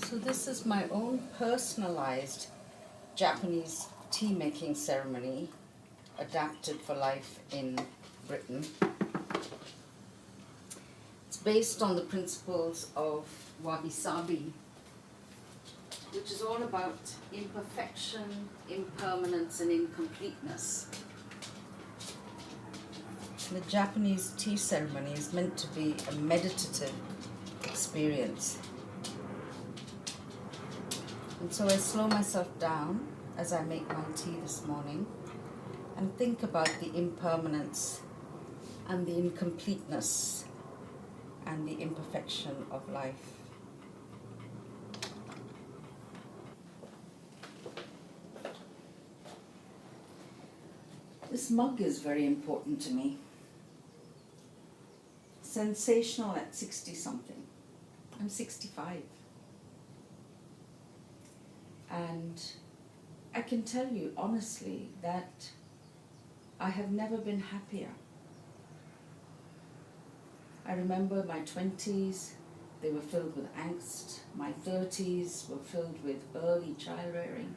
So this is my own personalized Japanese tea making ceremony adapted for life in Britain. It's based on the principles of wabi-sabi, which is all about imperfection, impermanence and incompleteness. The Japanese tea ceremony is meant to be a meditative experience. And so I slow myself down as I make my tea this morning and think about the impermanence and the incompleteness and the imperfection of life. This mug is very important to me. Sensational at 60-something. I'm 65. And I can tell you honestly that I have never been happier. I remember my 20s, they were filled with angst. My 30s were filled with early child rearing.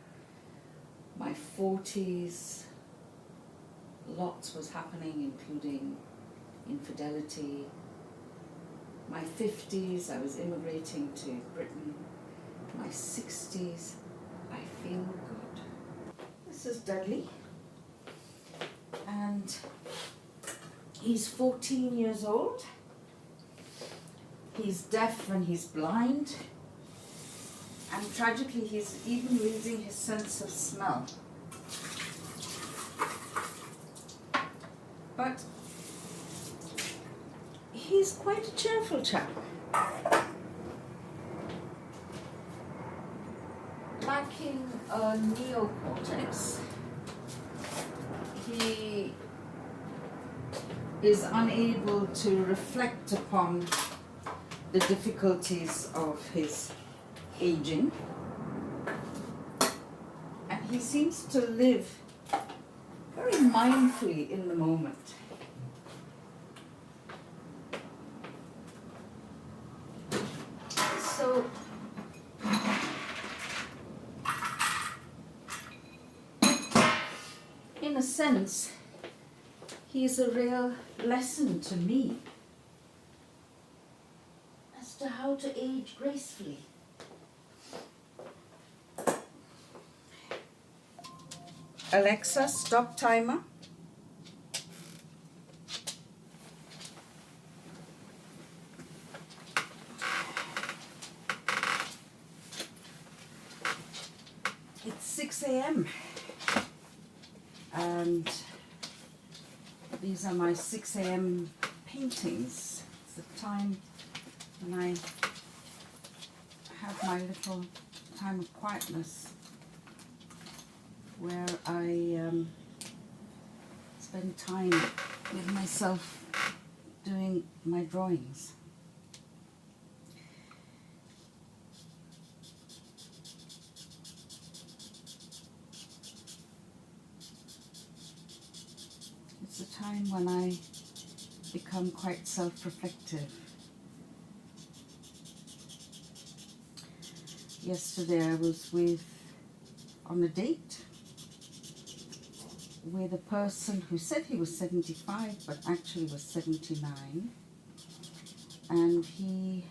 My 40s, lots was happening, including infidelity. My 50s, I was immigrating to Britain. My 60s, I feel good. This is Dudley, and he's 14 years old. He's deaf and he's blind, and tragically he's even losing his sense of smell. But he's quite a cheerful chap. Lacking a neocortex, he is unable to reflect upon the difficulties of his aging, and he seems to live very mindfully in the moment. So in a sense, he's a real lesson to me as to how to age gracefully. Alexa, stop timer. It's 6 a.m. and these are my 6 a.m. paintings. It's the time when I have my little time of quietness where I spend time with myself doing my drawings. It's a time when I become quite self-reflective. Yesterday I was on a date with a person who said he was 75 but actually was 79, and he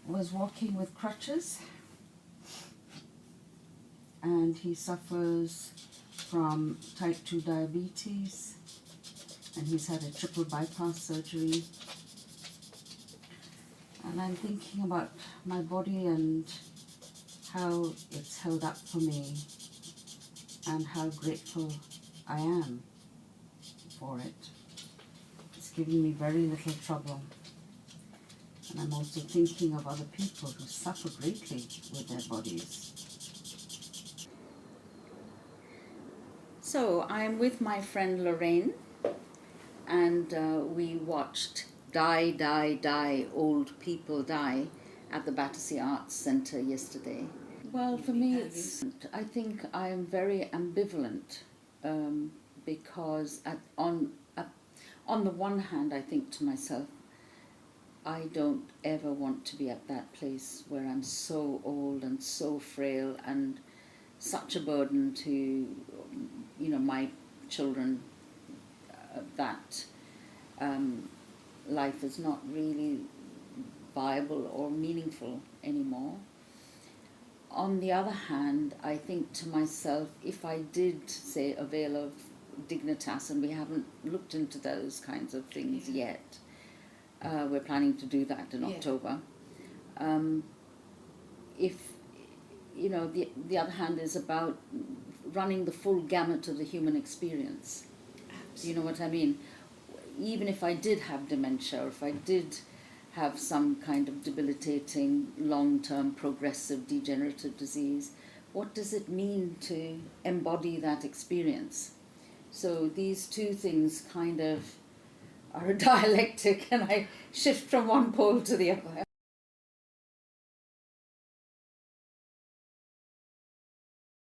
was walking with crutches, and he suffers from type 2 diabetes, and he's had a triple bypass surgery. And I'm thinking about my body and how it's held up for me and how grateful I am for it. It's giving me very little trouble. And I'm also thinking of other people who suffer greatly with their bodies. So I'm with my friend Lorraine, and we watched Die, Die, Die, Old People Die at the Battersea Arts Centre yesterday. Well, for me, I think I am very ambivalent because on the one hand, I think to myself, I don't ever want to be at that place where I'm so old and so frail and such a burden to, my children, that life is not really viable or meaningful anymore. On the other hand, I think to myself, if I did, say, avail of Dignitas, and we haven't looked into those kinds of things yet, we're planning to do that in October. If, the other hand is about running the full gamut of the human experience. Absolutely. Do you know what I mean? Even if I did have dementia, or if I did have some kind of debilitating, long-term, progressive, degenerative disease, what does it mean to embody that experience? So these two things kind of are a dialectic, and I shift from one pole to the other.